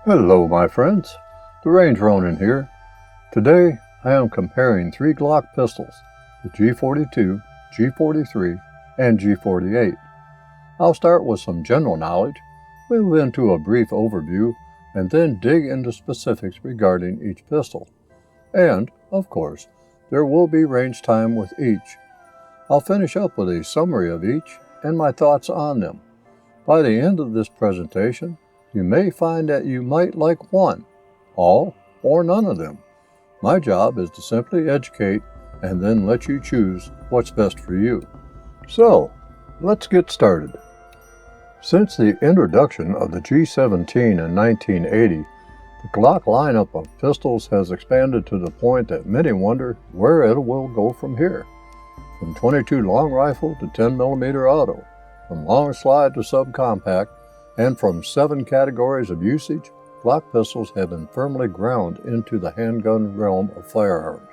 Hello my friends, the Range Ronin here. Today I am comparing three Glock pistols, the G42, G43, and G48. I'll start with some general knowledge, move into a brief overview, and then dig into specifics regarding each pistol. And, of course, there will be range time with each. I'll finish up with a summary of each and my thoughts on them. By the end of this presentation, you may find that you might like one, all, or none of them. My job is to simply educate and then let you choose what's best for you. So, let's get started. Since the introduction of the G17 in 1980, the Glock lineup of pistols has expanded to the point that many wonder where it will go from here. From .22 long rifle to 10mm auto, from long slide to subcompact, and from 7 categories of usage, Glock pistols have been firmly ground into the handgun realm of firearms.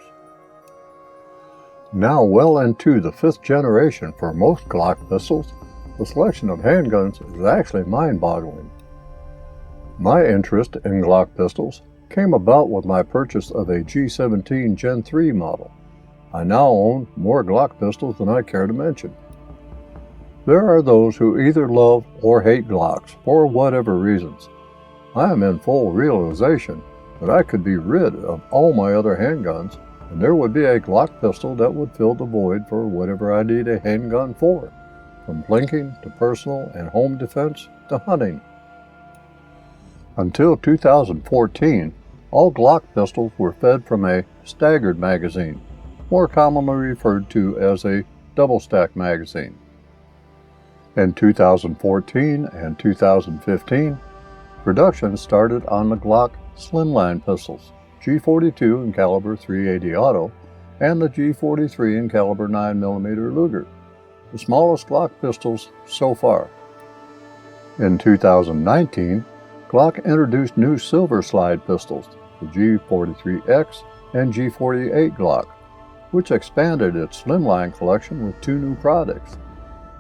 Now well into the 5th generation for most Glock pistols, the selection of handguns is actually mind-boggling. My interest in Glock pistols came about with my purchase of a G17 Gen 3 model. I now own more Glock pistols than I care to mention. There are those who either love or hate Glocks for whatever reasons. I am in full realization that I could be rid of all my other handguns and there would be a Glock pistol that would fill the void for whatever I need a handgun for, from plinking to personal and home defense to hunting. Until 2014, all Glock pistols were fed from a staggered magazine, more commonly referred to as a double-stack magazine. In 2014 and 2015, production started on the Glock slimline pistols, G42 in caliber .380 auto, and the G43 in caliber 9mm Luger, the smallest Glock pistols so far. In 2019, Glock introduced new silver slide pistols, the G43X and G48 Glock, which expanded its slimline collection with 2 new products.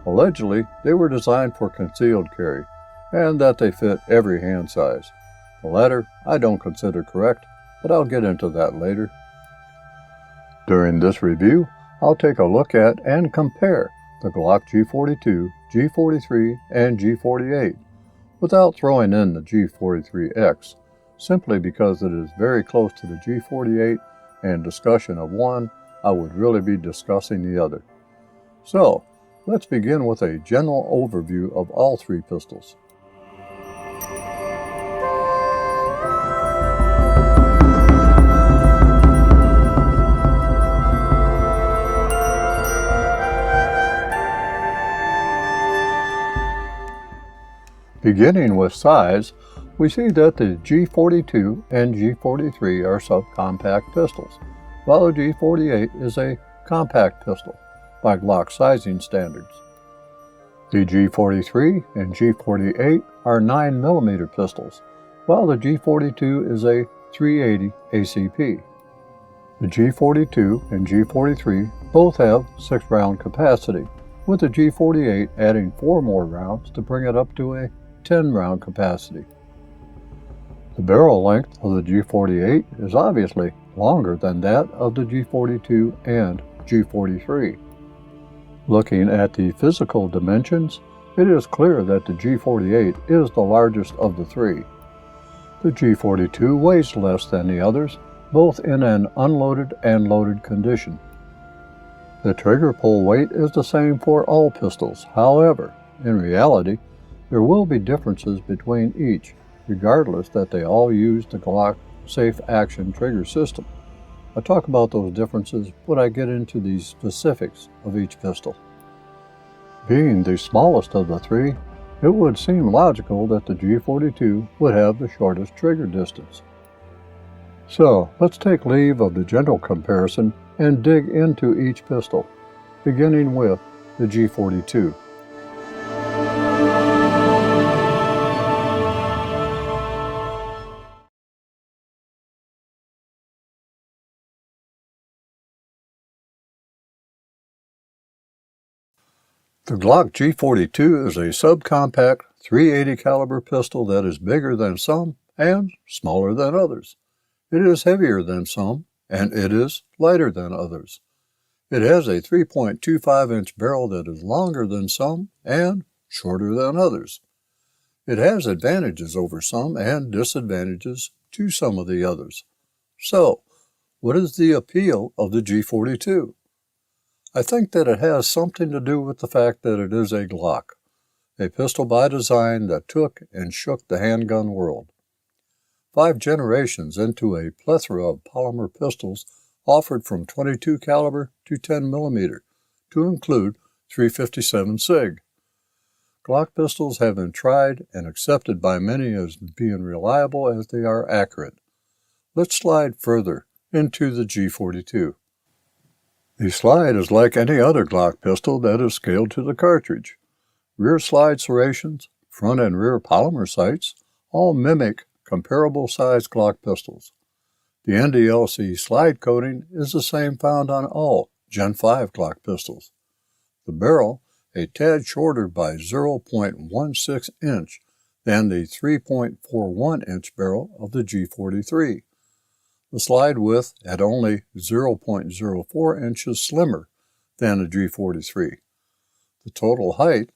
Allegedly, they were designed for concealed carry, and that they fit every hand size. The latter I don't consider correct, but I'll get into that later. During this review, I'll take a look at and compare the Glock G42, G43, and G48, without throwing in the G43X, simply because it is very close to the G48, and discussion of one, I would really be discussing the other. So, let's begin with a general overview of all three pistols. Beginning with size, we see that the G42 and G43 are subcompact pistols, while the G48 is a compact pistol by Glock sizing standards. The G43 and G48 are 9mm pistols, while the G42 is a .380 ACP. The G42 and G43 both have 6-round capacity, with the G48 adding 4 more rounds to bring it up to a 10-round capacity. The barrel length of the G48 is obviously longer than that of the G42 and G43. Looking at the physical dimensions, it is clear that the G48 is the largest of the three. The G42 weighs less than the others, both in an unloaded and loaded condition. The trigger pull weight is the same for all pistols. However, in reality, there will be differences between each, regardless that they all use the Glock Safe Action trigger system. I'll talk about those differences when I get into the specifics of each pistol. Being the smallest of the three, it would seem logical that the G42 would have the shortest trigger distance. So, let's take leave of the general comparison and dig into each pistol, beginning with the G42. The Glock G42 is a subcompact .380 caliber pistol that is bigger than some and smaller than others. It is heavier than some, and it is lighter than others. It has a 3.25-inch barrel that is longer than some and shorter than others. It has advantages over some and disadvantages to some of the others. So, what is the appeal of the G42? I think that it has something to do with the fact that it is a Glock, a pistol by design that took and shook the handgun world. 5 generations into a plethora of polymer pistols offered from .22 caliber to 10 millimeter, to include .357 SIG. Glock pistols have been tried and accepted by many as being reliable as they are accurate. Let's slide further into the G42. The slide is like any other Glock pistol that is scaled to the cartridge. Rear slide serrations, front and rear polymer sights, all mimic comparable sized Glock pistols. The NDLC slide coating is the same found on all Gen 5 Glock pistols. The barrel, a tad shorter by 0.16 inch than the 3.41 inch barrel of the G43. The slide width at only 0.04 inches slimmer than the G43. The total height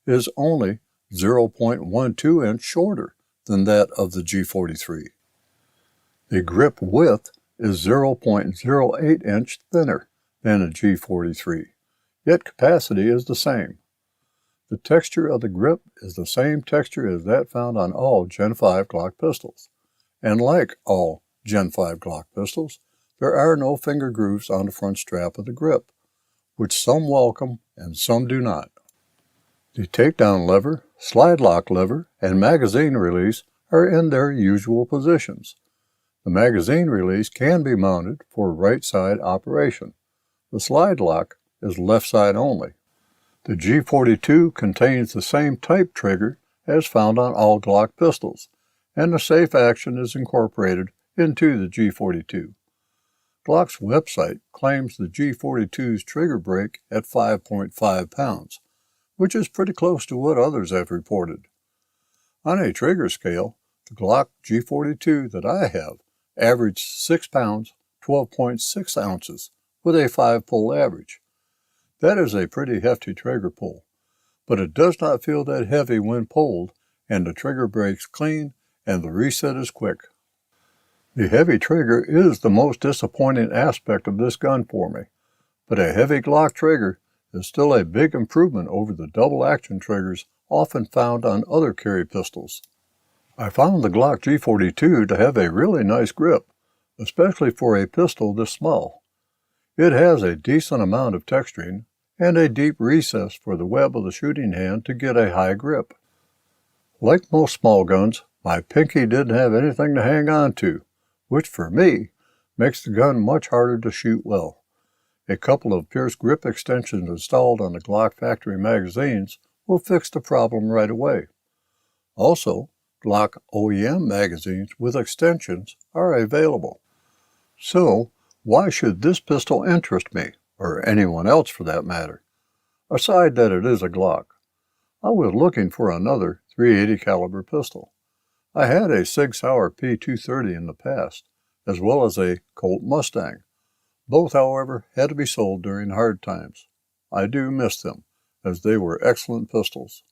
is only 0.12 inch shorter than that of the G43. The grip width is 0.08 inch thinner than a G43, yet capacity is the same. The texture of the grip is the same texture as that found on all Gen 5 Glock pistols, and like all Gen 5 Glock pistols, there are no finger grooves on the front strap of the grip, which some welcome and some do not. The takedown lever, slide lock lever, and magazine release are in their usual positions. The magazine release can be mounted for right side operation. The slide lock is left side only. The G42 contains the same type trigger as found on all Glock pistols, and the safe action is incorporated into the G42. Glock's website claims the G42's trigger brake at 5.5 pounds, which is pretty close to what others have reported. On a trigger scale, the Glock G42 that I have averaged 6 pounds, 12.6 ounces, with a 5-pull average. That is a pretty hefty trigger pull, but it does not feel that heavy when pulled, and the trigger brake's clean and the reset is quick. The heavy trigger is the most disappointing aspect of this gun for me, but a heavy Glock trigger is still a big improvement over the double action triggers often found on other carry pistols. I found the Glock G42 to have a really nice grip, especially for a pistol this small. It has a decent amount of texturing and a deep recess for the web of the shooting hand to get a high grip. Like most small guns, my pinky didn't have anything to hang on to, which for me makes the gun much harder to shoot well. A couple of Pierce grip extensions installed on the Glock factory magazines will fix the problem right away. Also, Glock OEM magazines with extensions are available. So, why should this pistol interest me, or anyone else for that matter? Aside that it is a Glock. I was looking for another .380 caliber pistol. I had a Sig Sauer P230 in the past, as well as a Colt Mustang. Both, however, had to be sold during hard times. I do miss them, as they were excellent pistols.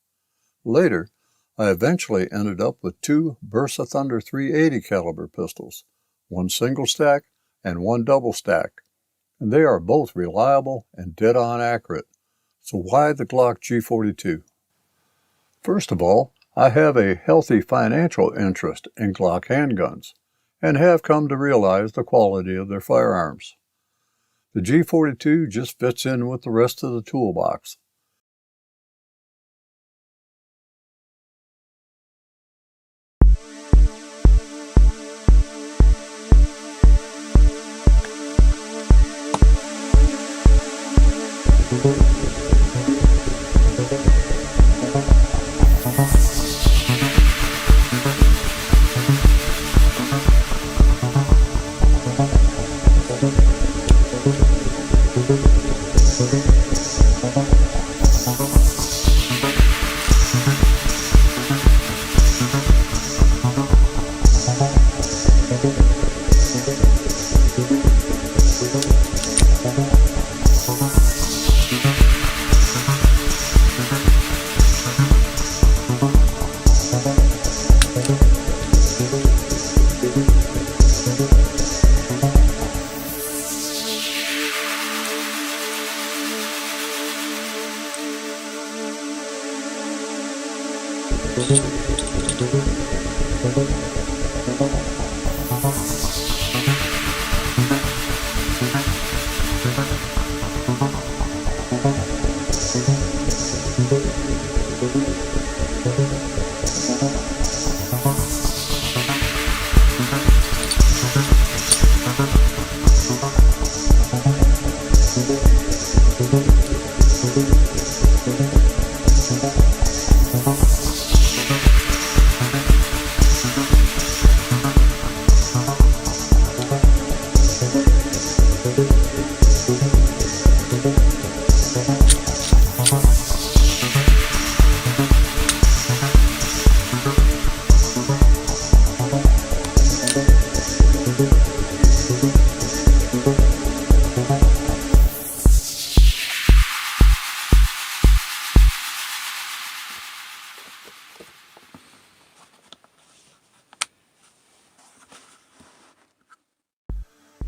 Later, I eventually ended up with 2 Bersa Thunder .380 caliber pistols, one single stack and one double stack, and they are both reliable and dead-on accurate. So why the Glock G42? First of all, I have a healthy financial interest in Glock handguns, and have come to realize the quality of their firearms. The G42 just fits in with the rest of the toolbox.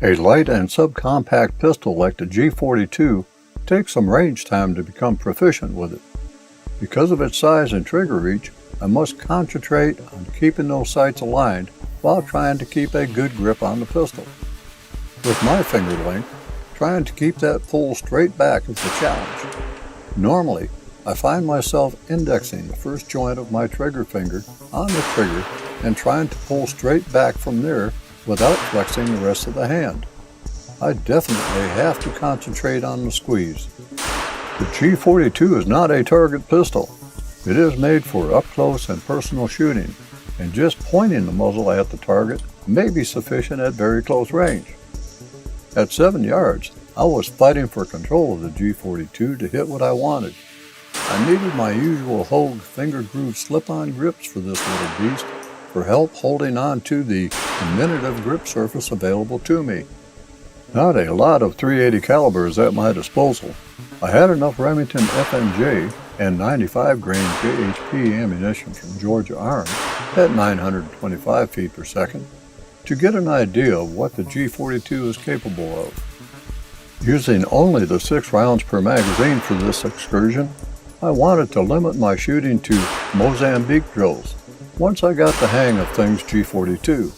A light and subcompact pistol like the G42 takes some range time to become proficient with it. Because of its size and trigger reach, I must concentrate on keeping those sights aligned while trying to keep a good grip on the pistol. With my finger length, trying to keep that pull straight back is a challenge. Normally, I find myself indexing the first joint of my trigger finger on the trigger and trying to pull straight back from there without flexing the rest of the hand. I definitely have to concentrate on the squeeze. The G42 is not a target pistol. It is made for up-close and personal shooting, and just pointing the muzzle at the target may be sufficient at very close range. At 7 yards, I was fighting for control of the G42 to hit what I wanted. I needed my usual Hogue finger groove slip-on grips for this little beast for help holding on to the diminutive grip surface available to me. Not a lot of .380 caliber is at my disposal. I had enough Remington FNJ and 95 grain JHP ammunition from Georgia Arms at 925 feet per second to get an idea of what the G42 is capable of. Using only the 6 rounds per magazine for this excursion, I wanted to limit my shooting to Mozambique drills once I got the hang of things G42.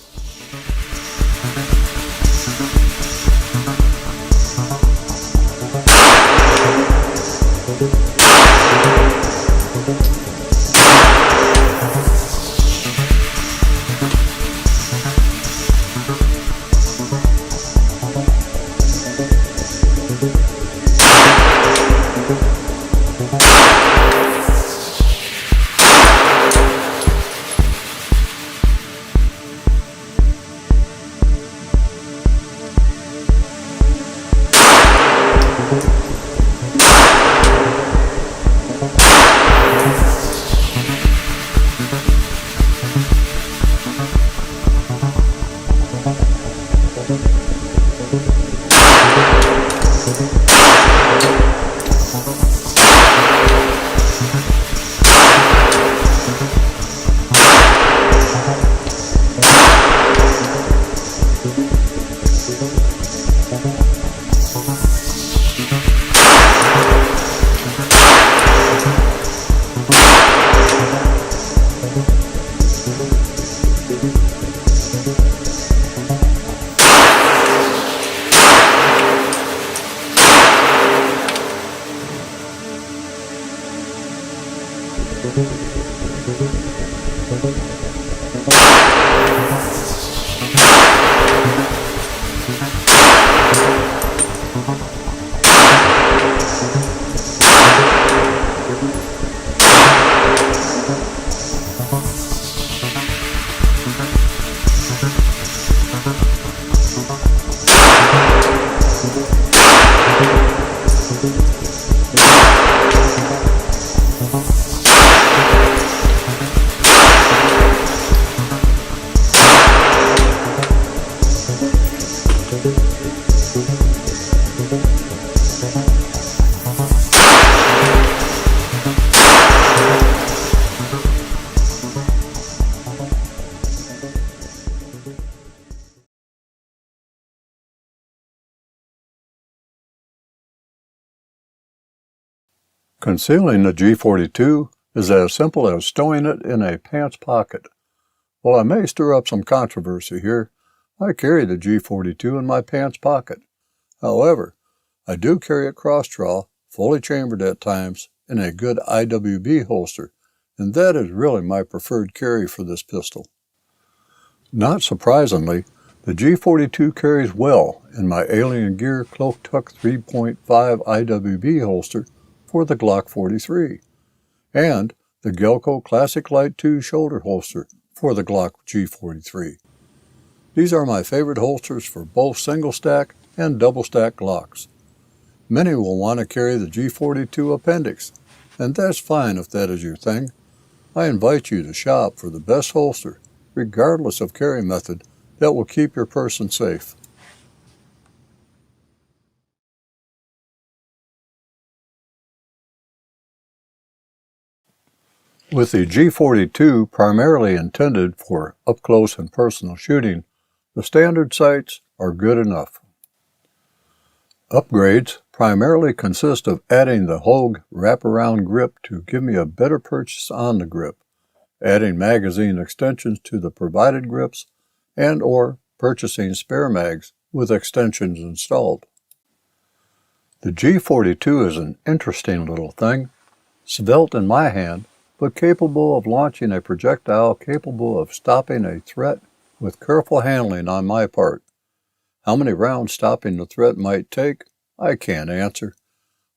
Concealing the G42 is as simple as stowing it in a pants pocket. While I may stir up some controversy here, I carry the G42 in my pants pocket. However, I do carry it cross-draw, fully chambered at times, in a good IWB holster, and that is really my preferred carry for this pistol. Not surprisingly, the G42 carries well in my Alien Gear Cloak Tuck 3.5 IWB holster for the Glock 43, and the Gelco Classic Light 2 shoulder holster for the Glock G43. These are my favorite holsters for both single stack and double stack Glocks. Many will want to carry the G42 appendix, and that's fine if that is your thing. I invite you to shop for the best holster, regardless of carry method, that will keep your person safe. With the G42 primarily intended for up-close and personal shooting, the standard sights are good enough. Upgrades primarily consist of adding the Hogue wraparound grip to give me a better purchase on the grip, adding magazine extensions to the provided grips, and or purchasing spare mags with extensions installed. The G42 is an interesting little thing, svelte in my hand, but capable of launching a projectile capable of stopping a threat with careful handling on my part. How many rounds stopping the threat might take, I can't answer,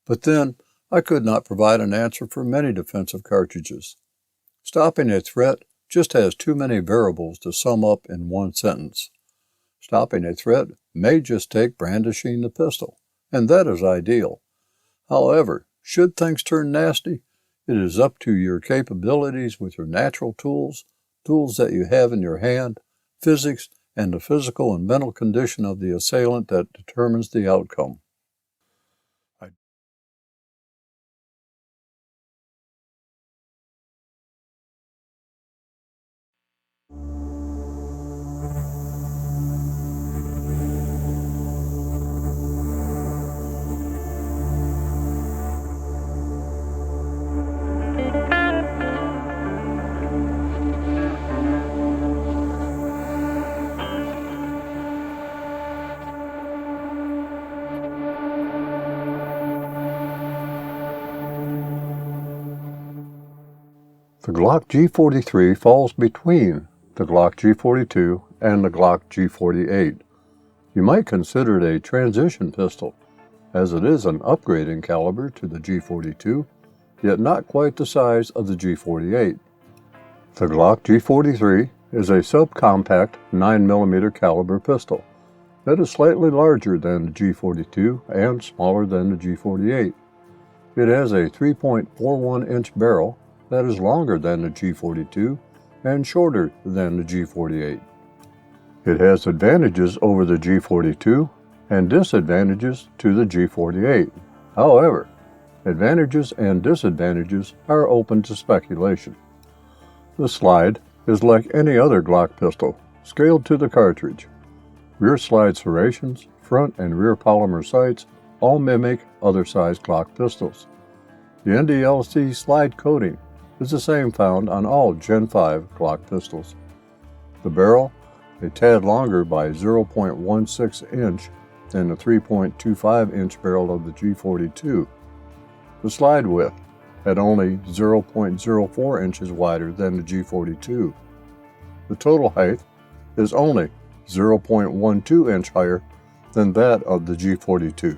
but then I could not provide an answer for many defensive cartridges. Stopping a threat just has too many variables to sum up in one sentence. Stopping a threat may just take brandishing the pistol, and that is ideal. However, should things turn nasty, it is up to your capabilities with your natural tools, tools that you have in your hand, physics, and the physical and mental condition of the assailant that determines the outcome. The Glock G43 falls between the Glock G42 and the Glock G48. You might consider it a transition pistol, as it is an upgrade in caliber to the G42, yet not quite the size of the G48. The Glock G43 is a subcompact 9mm caliber pistol that is slightly larger than the G42 and smaller than the G48. It has a 3.41-inch barrel that is longer than the G42 and shorter than the G48. It has advantages over the G42 and disadvantages to the G48. However, advantages and disadvantages are open to speculation. The slide is like any other Glock pistol, scaled to the cartridge. Rear slide serrations, front and rear polymer sights all mimic other size Glock pistols. The NDLC slide coating is the same found on all Gen 5 Glock pistols. The barrel, a tad longer by 0.16 inch than the 3.25-inch barrel of the G42. The slide width, at only 0.04 inches wider than the G42. The total height is only 0.12 inch higher than that of the G42.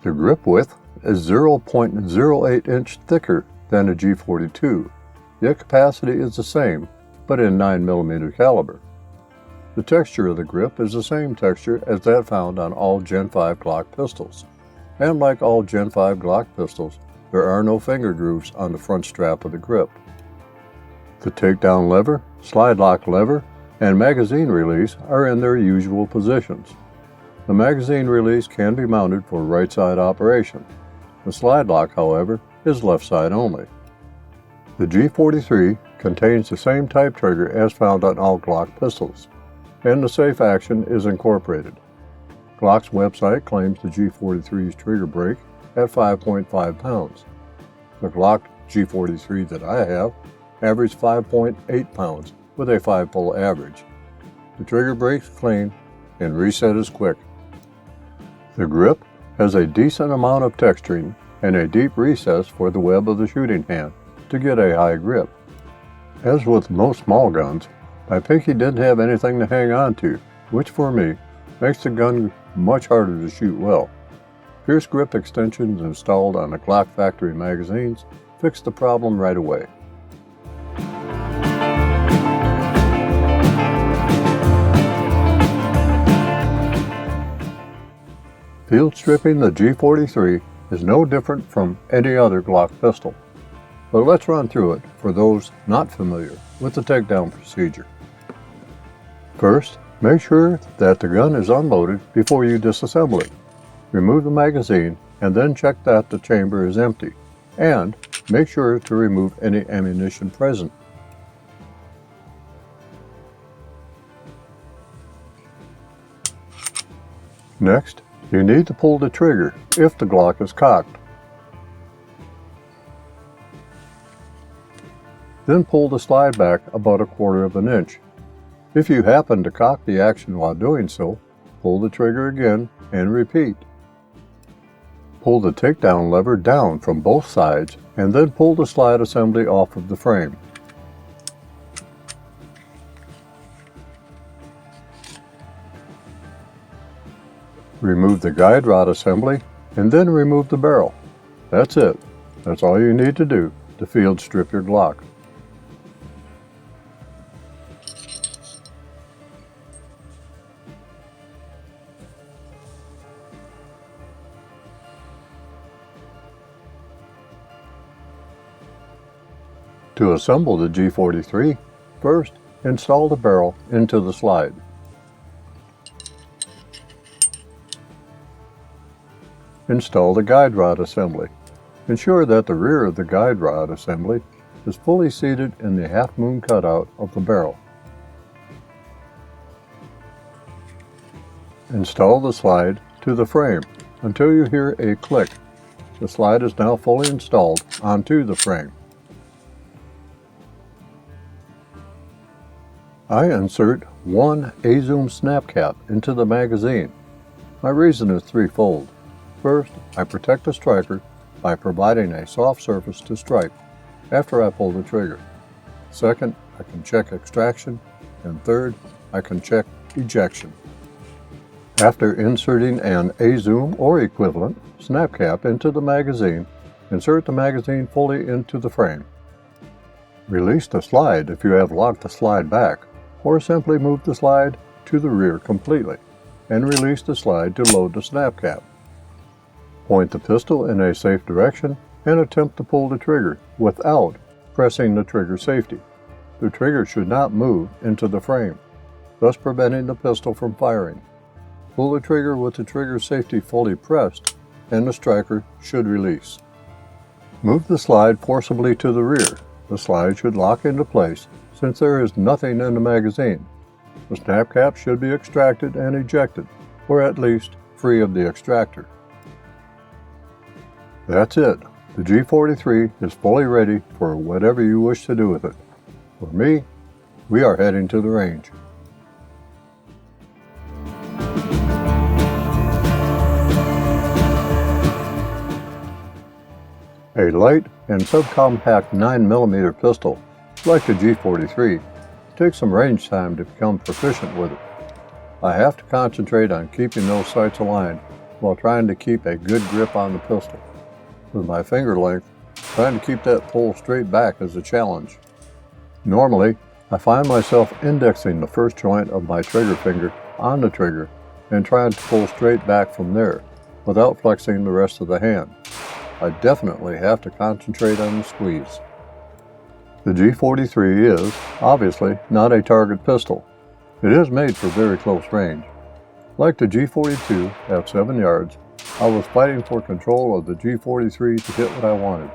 The grip width is 0.08 inch thicker than the G42, yet capacity is the same, but in 9mm caliber. The texture of the grip is the same texture as that found on all Gen 5 Glock pistols, and like all Gen 5 Glock pistols, there are no finger grooves on the front strap of the grip. The takedown lever, slide lock lever, and magazine release are in their usual positions. The magazine release can be mounted for right side operation. The slide lock, however, is left side only. The G43 contains the same type trigger as found on all Glock pistols, and the safe action is incorporated. Glock's website claims the G43's trigger brake at 5.5 pounds. The Glock G43 that I have averaged 5.8 pounds with a 5-pull average. The trigger breaks clean and reset is quick. The grip has a decent amount of texturing and a deep recess for the web of the shooting hand to get a high grip. As with most small guns, my pinky didn't have anything to hang on to, which for me makes the gun much harder to shoot well. Pierce grip extensions installed on the Glock factory magazines fixed the problem right away. Field stripping the G43 is no different from any other Glock pistol, but let's run through it for those not familiar with the takedown procedure. First, make sure that the gun is unloaded before you disassemble it. Remove the magazine and then check that the chamber is empty, and make sure to remove any ammunition present. Next, you need to pull the trigger if the Glock is cocked. Then pull the slide back about 1/4 of an inch. If you happen to cock the action while doing so, pull the trigger again and repeat. Pull the takedown lever down from both sides and then pull the slide assembly off of the frame. Remove the guide rod assembly and then remove the barrel. That's it. That's all you need to do to field strip your Glock. To assemble the G43, first install the barrel into the slide. Install the guide rod assembly. Ensure that the rear of the guide rod assembly is fully seated in the half-moon cutout of the barrel. Install the slide to the frame until you hear a click. The slide is now fully installed onto the frame. I insert one A-zoom snap cap into the magazine. My reason is threefold. First, I protect the striker by providing a soft surface to strike after I pull the trigger. Second, I can check extraction. And third, I can check ejection. After inserting an A-zoom or equivalent snap cap into the magazine, insert the magazine fully into the frame. Release the slide if you have locked the slide back, or simply move the slide to the rear completely, and release the slide to load the snap cap. Point the pistol in a safe direction and attempt to pull the trigger without pressing the trigger safety. The trigger should not move into the frame, thus preventing the pistol from firing. Pull the trigger with the trigger safety fully pressed, and the striker should release. Move the slide forcibly to the rear. The slide should lock into place since there is nothing in the magazine. The snap cap should be extracted and ejected, or at least free of the extractor. That's it. The G43 is fully ready for whatever you wish to do with it. For me, we are heading to the range. A light and subcompact 9mm pistol, like the G43, takes some range time to become proficient with it. I have to concentrate on keeping those sights aligned while trying to keep a good grip on the pistol. With my finger length, trying to keep that pull straight back is a challenge. Normally, I find myself indexing the first joint of my trigger finger on the trigger and trying to pull straight back from there without flexing the rest of the hand. I definitely have to concentrate on the squeeze. The G43 is, obviously, not a target pistol. It is made for very close range. Like the G42 at 7 yards, I was fighting for control of the G43 to hit what I wanted.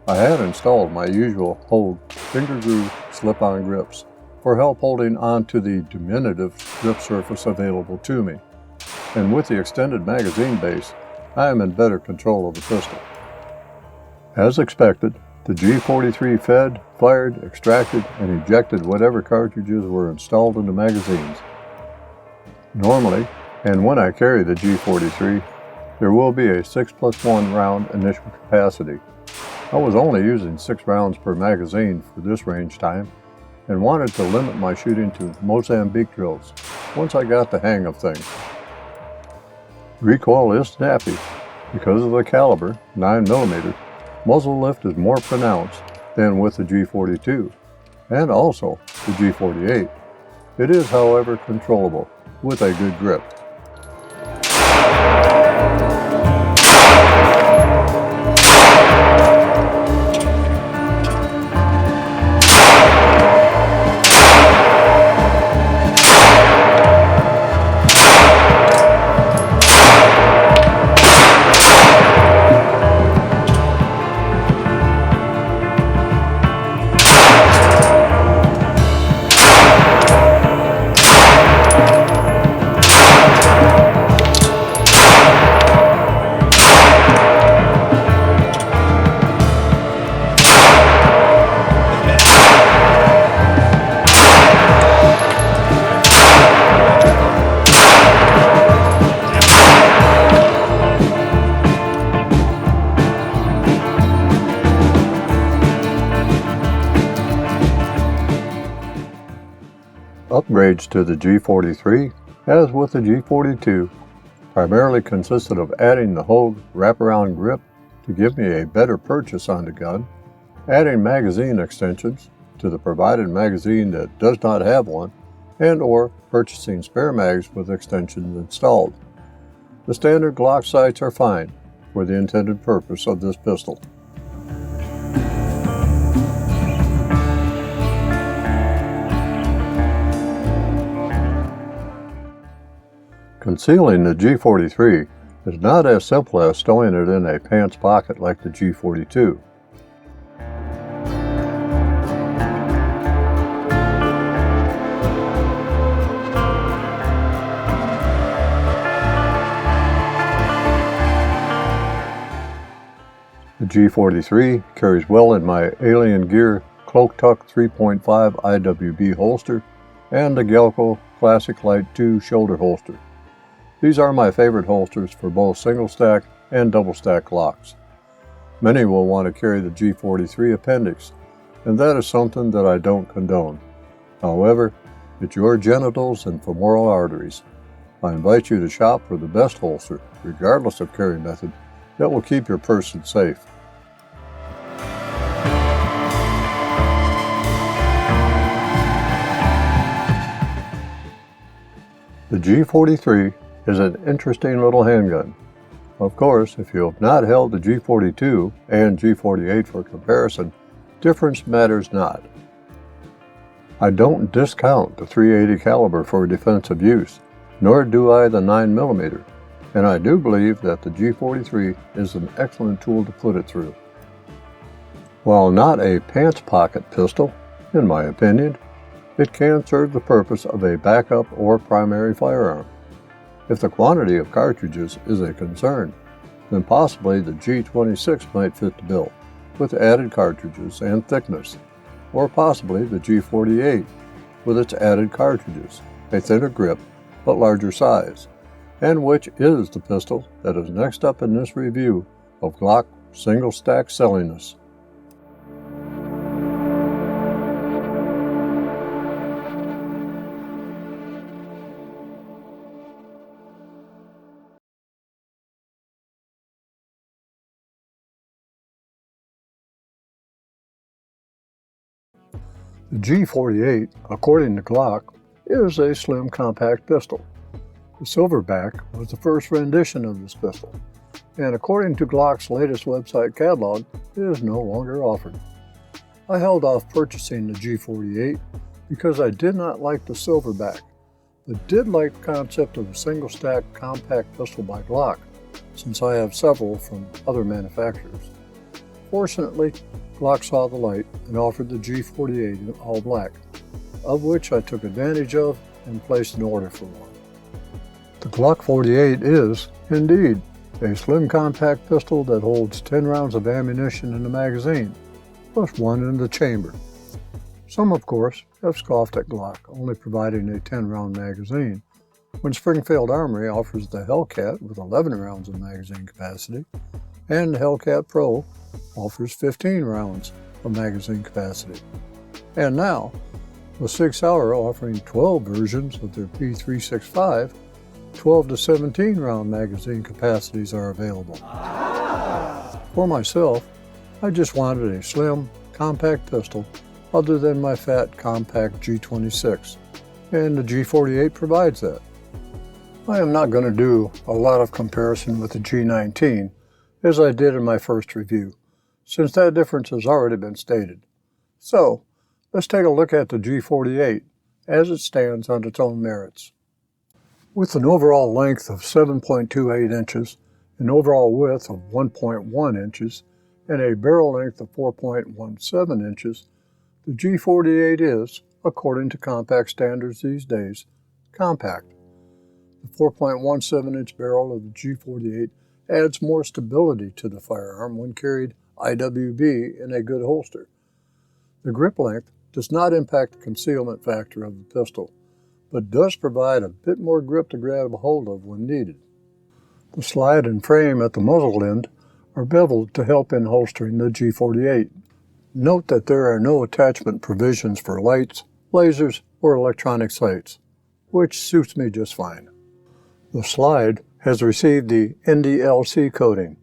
I had installed my usual Hogue finger groove slip-on grips for help holding on to the diminutive grip surface available to me, and with the extended magazine base, I am in better control of the pistol. As expected, the G43 fed, fired, extracted, and ejected whatever cartridges were installed in the magazines. Normally, and when I carry the G43, there will be a 6+1 round initial capacity. I was only using 6 rounds per magazine for this range time and wanted to limit my shooting to Mozambique drills once I got the hang of things. Recoil is snappy. Because of the caliber, 9mm, muzzle lift is more pronounced than with the G42 and also the G48. It is, however, controllable with a good grip. Upgrades to the G43, as with the G42, primarily consisted of adding the Hogue wraparound grip to give me a better purchase on the gun, adding magazine extensions to the provided magazine that does not have one, and or purchasing spare mags with extensions installed. The standard Glock sights are fine for the intended purpose of this pistol. Concealing the G43 is not as simple as stowing it in a pants pocket like the G42. The G43 carries well in my Alien Gear Cloak Tuck 3.5 IWB holster and the Gelco Classic Light 2 shoulder holster. These are my favorite holsters for both single stack and double stack Glocks. Many will want to carry the G43 appendix, and that is something that I don't condone. However, it's your genitals and femoral arteries. I invite you to shop for the best holster, regardless of carry method, that will keep your person safe. The G43 is an interesting little handgun. Of course, if you have not held the G42 and G48 for comparison, difference matters not. I don't discount the .380 caliber for defensive use, nor do I the 9mm, and I do believe that the G43 is an excellent tool to put it through. While not a pants pocket pistol, in my opinion, it can serve the purpose of a backup or primary firearm. If the quantity of cartridges is a concern, then possibly the G26 might fit the bill, with added cartridges and thickness, or possibly the G48 with its added cartridges, a thinner grip but larger size, and which is the pistol that is next up in this review of Glock single stack Silliness. The G48, according to Glock, is a slim compact pistol. The Silverback was the first rendition of this pistol, and according to Glock's latest website catalog, it is no longer offered. I held off purchasing the G48 because I did not like the Silverback, but did like the concept of a single-stack compact pistol by Glock, since I have several from other manufacturers. Fortunately, Glock saw the light and offered the G48 in all black, of which I took advantage of and placed an order for one. The Glock 48 is, indeed, a slim compact pistol that holds 10 rounds of ammunition in the magazine, plus one in the chamber. Some, of course, have scoffed at Glock only providing a 10-round magazine, when Springfield Armory offers the Hellcat with 11 rounds of magazine capacity, and the Hellcat Pro offers 15 rounds of magazine capacity. And now, with Sig Sauer offering 12 versions of their P365, 12 to 17 round magazine capacities are available. For myself, I just wanted a slim, compact pistol other than my fat, compact G26, and the G48 provides that. I am not going to do a lot of comparison with the G19 as I did in my first review, since that difference has already been stated. So, let's take a look at the G48 as it stands on its own merits. With an overall length of 7.28 inches, an overall width of 1.1 inches, and a barrel length of 4.17 inches, the G48 is, according to compact standards these days, compact. The 4.17-inch barrel of the G48 adds more stability to the firearm when carried IWB in a good holster. The grip length does not impact the concealment factor of the pistol, but does provide a bit more grip to grab a hold of when needed. The slide and frame at the muzzle end are beveled to help in holstering the G48. Note that there are no attachment provisions for lights, lasers, or electronic sights, which suits me just fine. The slide has received the NDLC coating,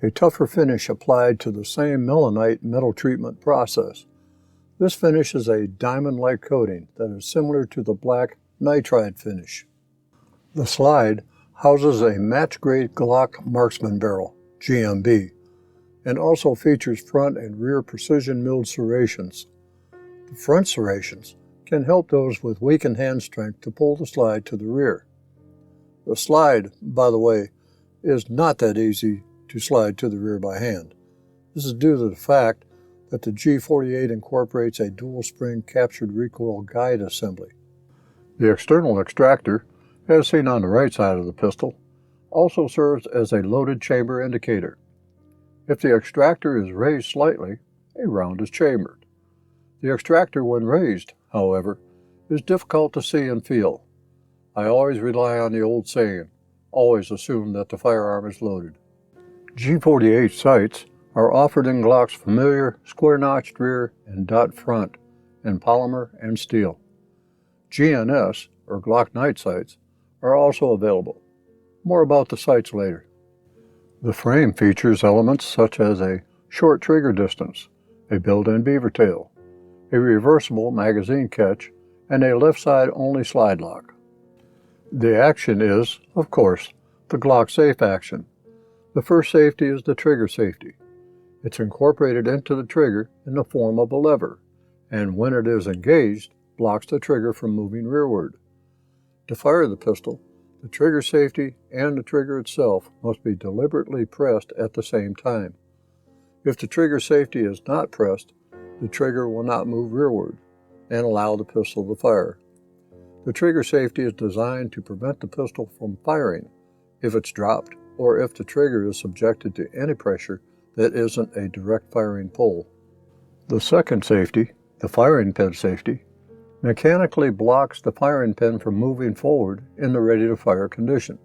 a tougher finish applied to the same melanite metal treatment process. This finish is a diamond-like coating that is similar to the black nitride finish. The slide houses a match-grade Glock marksman barrel, GMB, and also features front and rear precision-milled serrations. The front serrations can help those with weakened hand strength to pull the slide to the rear. The slide, by the way, is not that easy to slide to the rear by hand. This is due to the fact that the G48 incorporates a dual-spring captured recoil guide assembly. The external extractor, as seen on the right side of the pistol, also serves as a loaded chamber indicator. If the extractor is raised slightly, a round is chambered. The extractor, when raised, however, is difficult to see and feel. I always rely on the old saying, always assume that the firearm is loaded. G48 sights are offered in Glock's familiar square-notched rear and dot front in polymer and steel. GNS, or Glock night sights, are also available. More about the sights later. The frame features elements such as a short trigger distance, a built-in beaver tail, a reversible magazine catch, and a left side only slide lock. The action is, of course, the Glock safe action. The first safety is the trigger safety. It's incorporated into the trigger in the form of a lever, and when it is engaged, blocks the trigger from moving rearward. To fire the pistol, the trigger safety and the trigger itself must be deliberately pressed at the same time. If the trigger safety is not pressed, the trigger will not move rearward and allow the pistol to fire. The trigger safety is designed to prevent the pistol from firing if it's dropped or if the trigger is subjected to any pressure that isn't a direct firing pull. The second safety, the firing pin safety, mechanically blocks the firing pin from moving forward in the ready-to-fire condition.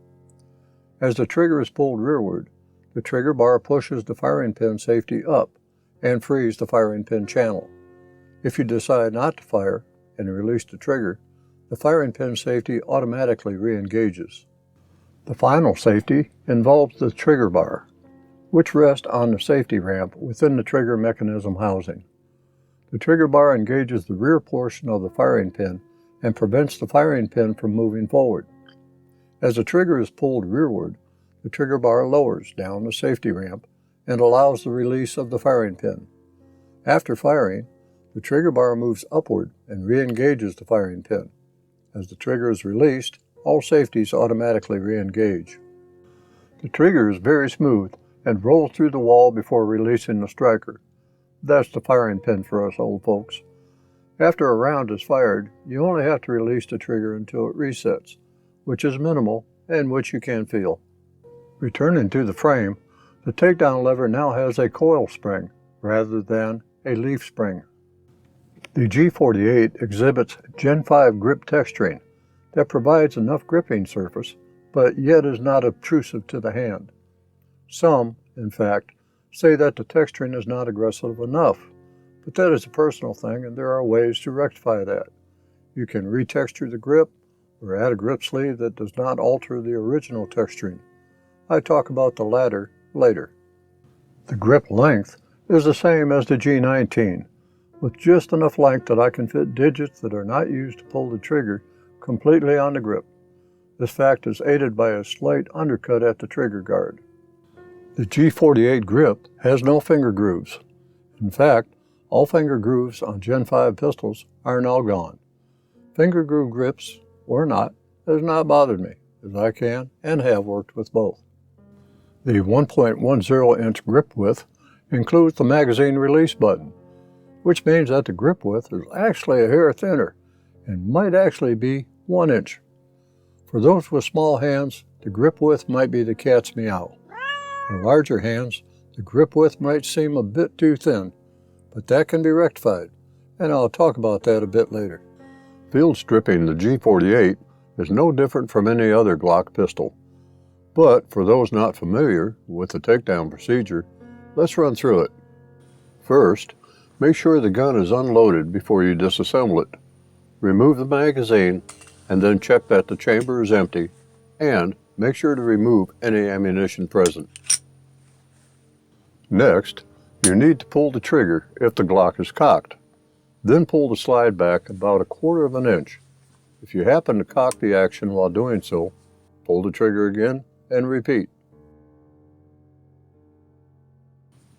As the trigger is pulled rearward, the trigger bar pushes the firing pin safety up and frees the firing pin channel. If you decide not to fire and release the trigger, the firing pin safety automatically re-engages. The final safety involves the trigger bar, which rests on the safety ramp within the trigger mechanism housing. The trigger bar engages the rear portion of the firing pin and prevents the firing pin from moving forward. As the trigger is pulled rearward, the trigger bar lowers down the safety ramp and allows the release of the firing pin. After firing, the trigger bar moves upward and re-engages the firing pin. As the trigger is released, all safeties automatically re-engage. The trigger is very smooth and rolls through the wall before releasing the striker. That's the firing pin for us old folks. After a round is fired, you only have to release the trigger until it resets, which is minimal and which you can feel. Returning to the frame, the takedown lever now has a coil spring rather than a leaf spring. The G48 exhibits Gen 5 grip texturing that provides enough gripping surface, but yet is not obtrusive to the hand. Some, in fact, say that the texturing is not aggressive enough, but that is a personal thing and there are ways to rectify that. You can retexture the grip or add a grip sleeve that does not alter the original texturing. I talk about the latter later. The grip length is the same as the G19, with just enough length that I can fit digits that are not used to pull the trigger completely on the grip. This fact is aided by a slight undercut at the trigger guard. The G48 grip has no finger grooves. In fact, all finger grooves on Gen 5 pistols are now gone. Finger groove grips, or not, has not bothered me, as I can and have worked with both. The 1.10-inch grip width includes the magazine release button, which means that the grip width is actually a hair thinner and might actually be 1 inch. For those with small hands, the grip width might be the cat's meow. For larger hands, the grip width might seem a bit too thin, but that can be rectified, and I'll talk about that a bit later. Field stripping the G48 is no different from any other Glock pistol. But for those not familiar with the takedown procedure, let's run through it. First, make sure the gun is unloaded before you disassemble it. Remove the magazine and then check that the chamber is empty, and make sure to remove any ammunition present. Next, you need to pull the trigger if the Glock is cocked. Then pull the slide back about 1/4 of an inch. If you happen to cock the action while doing so, pull the trigger again and repeat.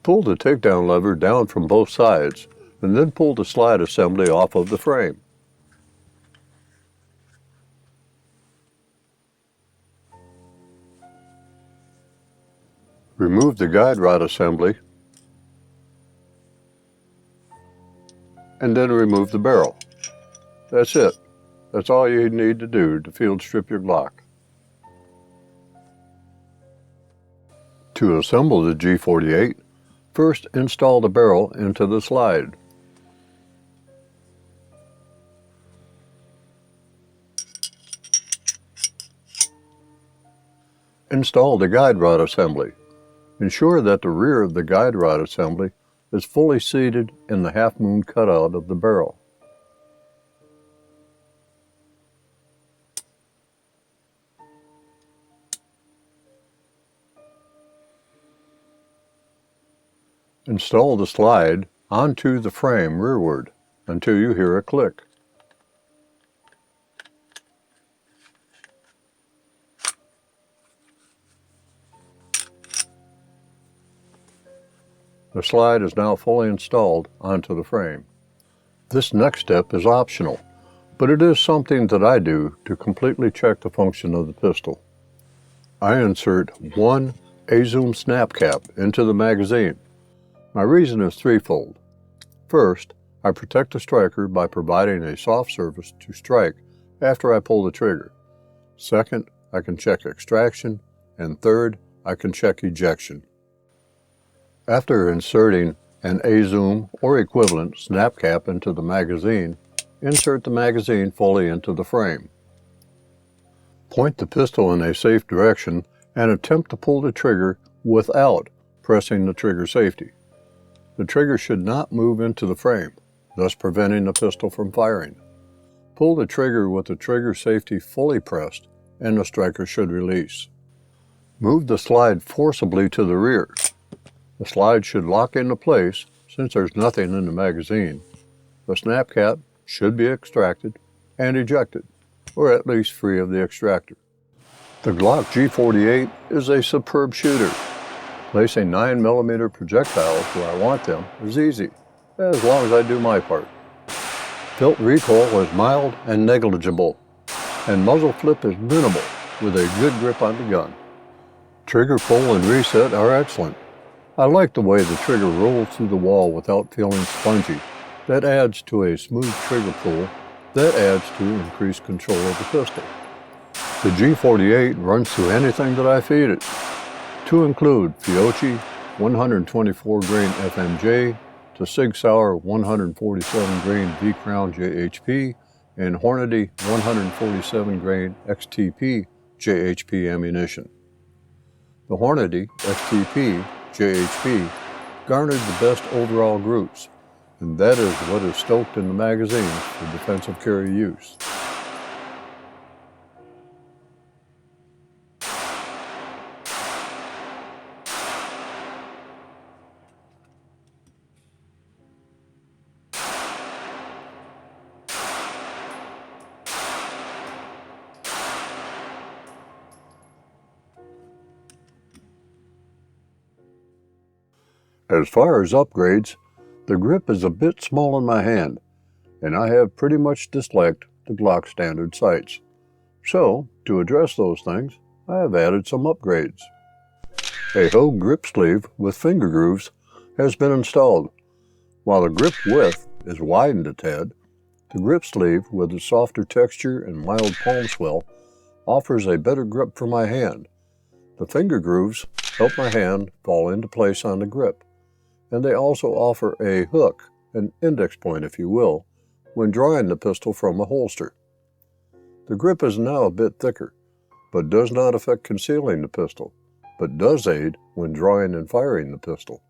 Pull the takedown lever down from both sides and then pull the slide assembly off of the frame. Remove the guide rod assembly and then remove the barrel. That's it. That's all you need to do to field strip your Glock. To assemble the G48, first install the barrel into the slide. Install the guide rod assembly. Ensure that the rear of the guide rod assembly is fully seated in the half-moon cutout of the barrel. Install the slide onto the frame rearward until you hear a click. The slide is now fully installed onto the frame. This next step is optional, but it is something that I do to completely check the function of the pistol. I insert one A-zoom snap cap into the magazine. My reason is threefold. First, I protect the striker by providing a soft surface to strike after I pull the trigger. Second, I can check extraction. And third, I can check ejection. After inserting an A-zoom or equivalent snap cap into the magazine, insert the magazine fully into the frame. Point the pistol in a safe direction and attempt to pull the trigger without pressing the trigger safety. The trigger should not move into the frame, thus preventing the pistol from firing. Pull the trigger with the trigger safety fully pressed and the striker should release. Move the slide forcibly to the rear. The slide should lock into place since there's nothing in the magazine. The snap cap should be extracted and ejected, or at least free of the extractor. The Glock G48 is a superb shooter. Placing 9mm projectiles where I want them is easy, as long as I do my part. Tilt recoil is mild and negligible, and muzzle flip is minimal with a good grip on the gun. Trigger pull and reset are excellent. I like the way the trigger rolls through the wall without feeling spongy. That adds to a smooth trigger pull. That adds to increased control of the pistol. The G48 runs through anything that I feed it. to include Fiocchi 124 grain FMJ to Sig Sauer 147 grain V-Crown JHP and Hornady 147 grain XTP JHP ammunition. The Hornady XTP JHP garnered the best overall groups, and that is what is stoked in the magazine for defensive carry use. As far as upgrades, the grip is a bit small in my hand, and I have pretty much disliked the Glock standard sights. So, to address those things, I have added some upgrades. A Hogue grip sleeve with finger grooves has been installed. While the grip width is widened a tad, the grip sleeve with its softer texture and mild palm swell offers a better grip for my hand. The finger grooves help my hand fall into place on the grip, and they also offer a hook, an index point if you will, when drawing the pistol from a holster. The grip is now a bit thicker, but does not affect concealing the pistol, but does aid when drawing and firing the pistol.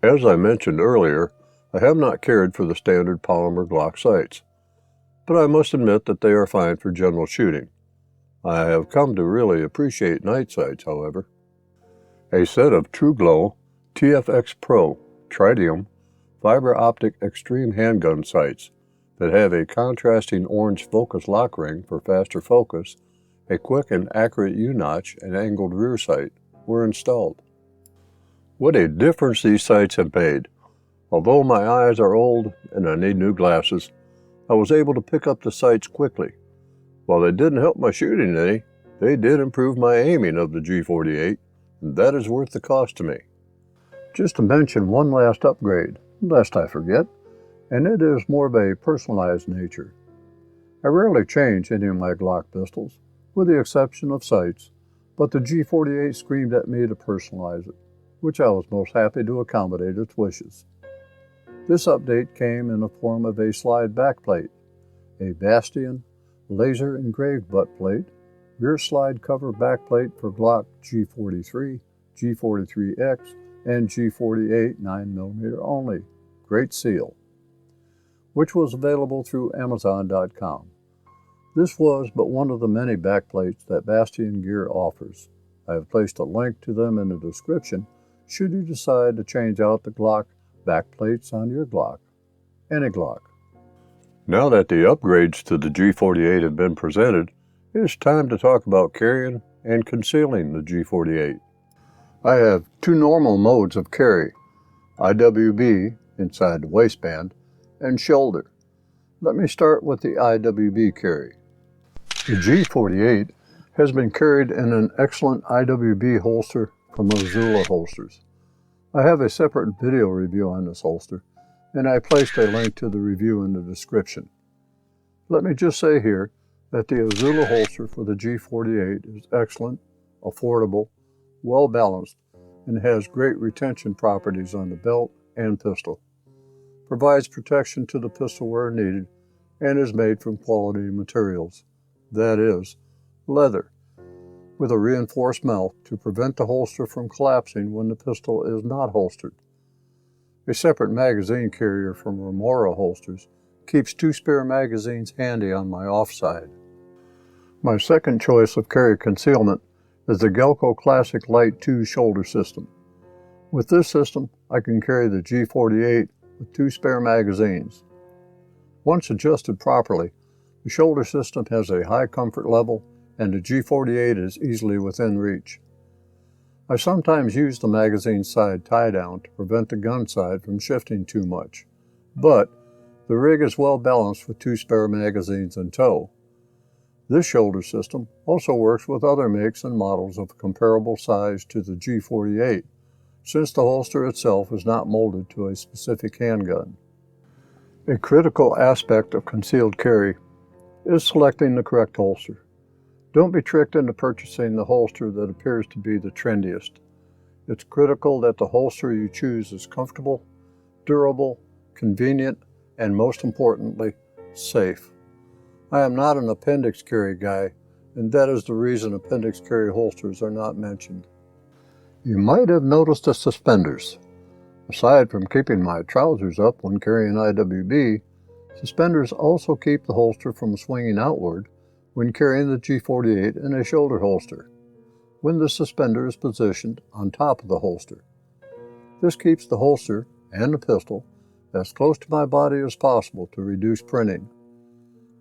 As I mentioned earlier, I have not cared for the standard polymer Glock sights, but I must admit that they are fine for general shooting. I have come to really appreciate night sights, however. A set of True Glow TFX Pro Tritium fiber optic extreme handgun sights that have a contrasting orange focus lock ring for faster focus, a quick and accurate U-notch, and angled rear sight were installed. What a difference these sights have made. Although my eyes are old and I need new glasses, I was able to pick up the sights quickly. While they didn't help my shooting any, they did improve my aiming of the G48, and that is worth the cost to me. Just to mention one last upgrade, lest I forget, and it is more of a personalized nature. I rarely change any of my Glock pistols, with the exception of sights, but the G48 screamed at me to personalize it, which I was most happy to accommodate its wishes. This update came in the form of a slide backplate, a Bastion laser engraved butt plate, rear slide cover backplate for Glock G43, G43X, and G48 9mm only, Great Seal, which was available through Amazon.com. This was but one of the many backplates that Bastion Gear offers. I have placed a link to them in the description should you decide to change out the Glock backplates on your Glock, any Glock. Now that the upgrades to the G48 have been presented, it is time to talk about carrying and concealing the G48. I have two normal modes of carry, IWB inside the waistband and shoulder. Let me start with the IWB carry. The G48 has been carried in an excellent IWB holster from Missoula Holsters. I have a separate video review on this holster, and I placed a link to the review in the description. Let me just say here that the Missoula holster for the G48 is excellent, affordable, well balanced, and has great retention properties on the belt and pistol. Provides protection to the pistol where needed, and is made from quality materials, that is, leather, with a reinforced mouth to prevent the holster from collapsing when the pistol is not holstered. A separate magazine carrier from Remora Holsters keeps 2 spare magazines handy on my offside. My second choice of carry concealment is the Galco Classic Light 2 shoulder system. With this system, I can carry the G48 with 2 spare magazines. Once adjusted properly, the shoulder system has a high comfort level and the G48 is easily within reach. I sometimes use the magazine side tie down to prevent the gun side from shifting too much, but the rig is well balanced with 2 spare magazines in tow. This shoulder system also works with other makes and models of comparable size to the G48, since the holster itself is not molded to a specific handgun. A critical aspect of concealed carry is selecting the correct holster. Don't be tricked into purchasing the holster that appears to be the trendiest. It's critical that the holster you choose is comfortable, durable, convenient, and most importantly, safe. I am not an appendix carry guy, and that is the reason appendix carry holsters are not mentioned. You might have noticed the suspenders. Aside from keeping my trousers up when carrying IWB, suspenders also keep the holster from swinging outward when carrying the G48 in a shoulder holster, when the suspender is positioned on top of the holster. This keeps the holster and the pistol as close to my body as possible to reduce printing.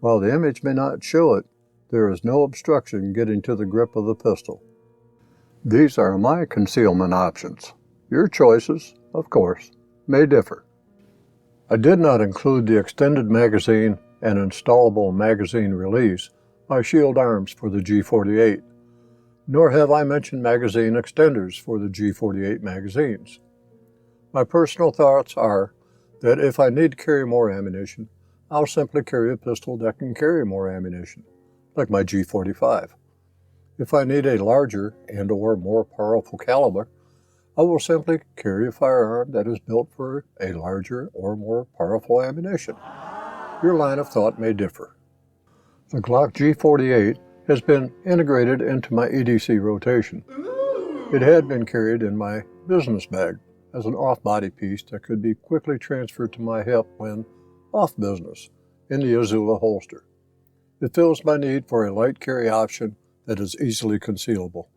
While the image may not show it, there is no obstruction getting to the grip of the pistol. These are my concealment options. Your choices, of course, may differ. I did not include the extended magazine and installable magazine release by Shield Arms for the G48, nor have I mentioned magazine extenders for the G48 magazines. My personal thoughts are that if I need to carry more ammunition, I'll simply carry a pistol that can carry more ammunition, like my G45. If I need a larger and/or more powerful caliber, I will simply carry a firearm that is built for a larger or more powerful ammunition. Your line of thought may differ. The Glock G48 has been integrated into my EDC rotation. It had been carried in my business bag as an off-body piece that could be quickly transferred to my hip when off business in the Azula holster. It fills my need for a light carry option that is easily concealable.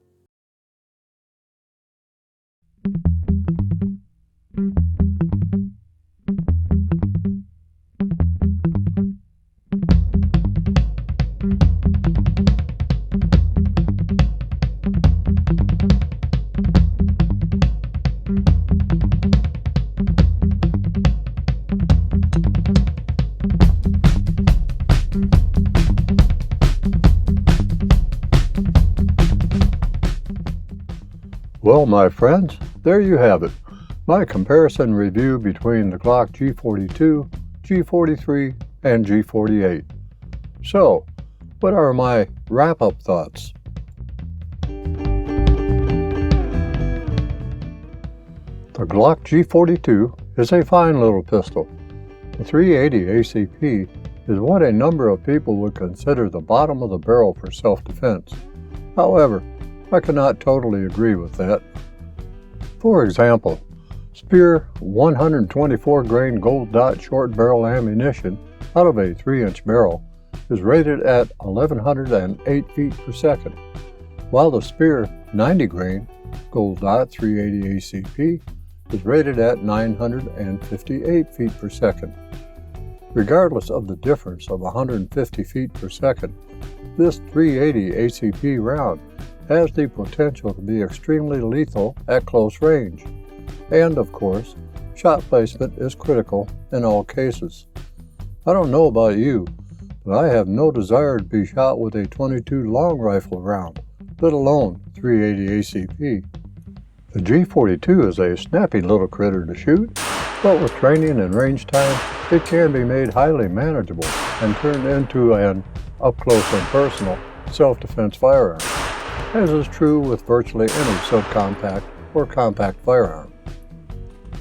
Well, my friends, there you have it. My comparison review between the Glock G42, G43, and G48. So, what are my wrap-up thoughts? The Glock G42 is a fine little pistol. The 380 ACP is what a number of people would consider the bottom of the barrel for self-defense. However, I cannot totally agree with that. For example, Speer 124 grain gold dot short barrel ammunition out of a 3-inch barrel is rated at 1108 feet per second, while the Speer 90 grain gold dot 380 ACP is rated at 958 feet per second. Regardless of the difference of 150 feet per second, this 380 ACP round has the potential to be extremely lethal at close range. And of course, shot placement is critical in all cases. I don't know about you, but I have no desire to be shot with a .22 long rifle round, let alone 380 ACP. The G42 is a snappy little critter to shoot, but with training and range time, it can be made highly manageable and turned into an up-close and personal self-defense firearm, as is true with virtually any subcompact or compact firearm.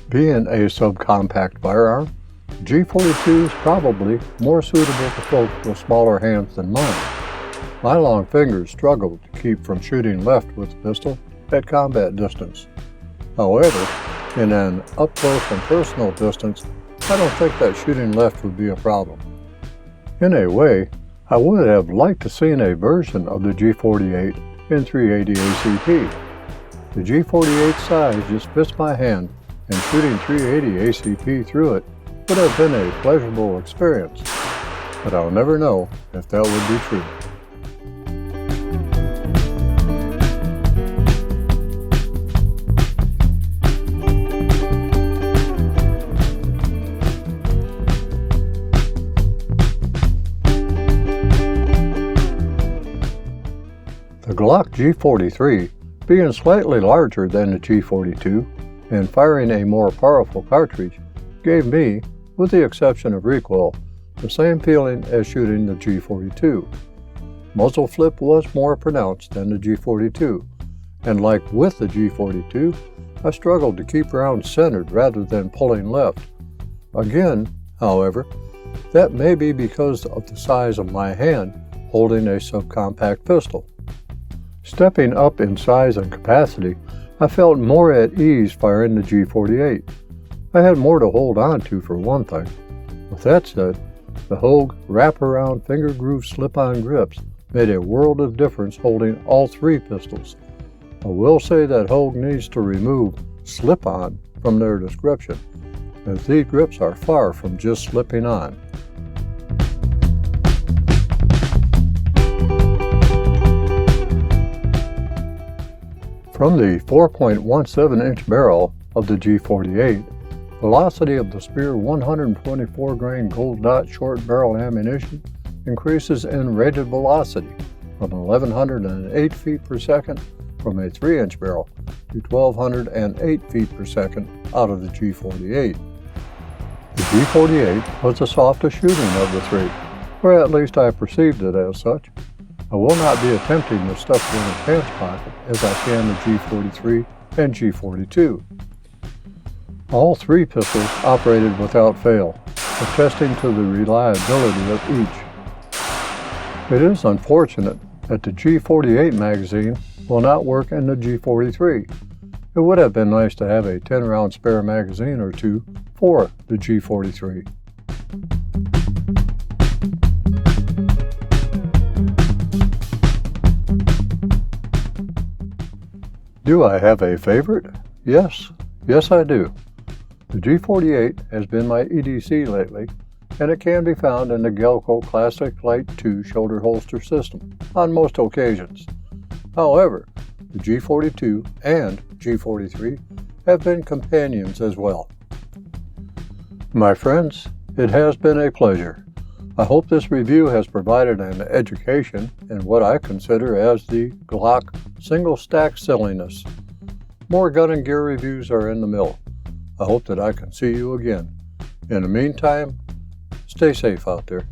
Being a subcompact firearm, G42 is probably more suitable to folks with smaller hands than mine. My long fingers struggle to keep from shooting left with the pistol at combat distance. However, in an up-close and personal distance, I don't think that shooting left would be a problem. In a way, I would have liked to seen a version of the G48 in 380 ACP. The G48 size just fits my hand, and shooting 380 ACP through it would have been a pleasurable experience, but I'll never know if that would be true. The Glock G43, being slightly larger than the G42 and firing a more powerful cartridge, gave me, with the exception of recoil, the same feeling as shooting the G42. muzzle flip was more pronounced than the G42, and like with the G42, I struggled to keep rounds centered rather than pulling left. Again, however, that may be because of the size of my hand holding a subcompact pistol. Stepping up in size and capacity, I felt more at ease firing the G48. I had more to hold on to for one thing. With that said, the Hogue wraparound finger groove slip-on grips made a world of difference holding all three pistols. I will say that Hogue needs to remove slip-on from their description, as these grips are far from just slipping on. From the 4.17-inch barrel of the G48, velocity of the Speer 124 grain gold dot short barrel ammunition increases in rated velocity from 1,108 feet per second from a 3-inch barrel to 1,208 feet per second out of the G48. The G48 was the softest shooting of the three, or at least I perceived it as such. I will not be attempting to stuff it in a pants pocket as I can the G43 and G42. All three pistols operated without fail, attesting to the reliability of each. It is unfortunate that the G48 magazine will not work in the G43. It would have been nice to have a 10-round spare magazine or two for the G43. Do I have a favorite? Yes I do. The G48 has been my EDC lately, and it can be found in the Gelco Classic Light 2 shoulder holster system on most occasions. However, the G42 and G43 have been companions as well. My friends, it has been a pleasure. I hope this review has provided an education in what I consider as the Glock single-stack silliness. More gun and gear reviews are in the mill. I hope that I can see you again. In the meantime, stay safe out there.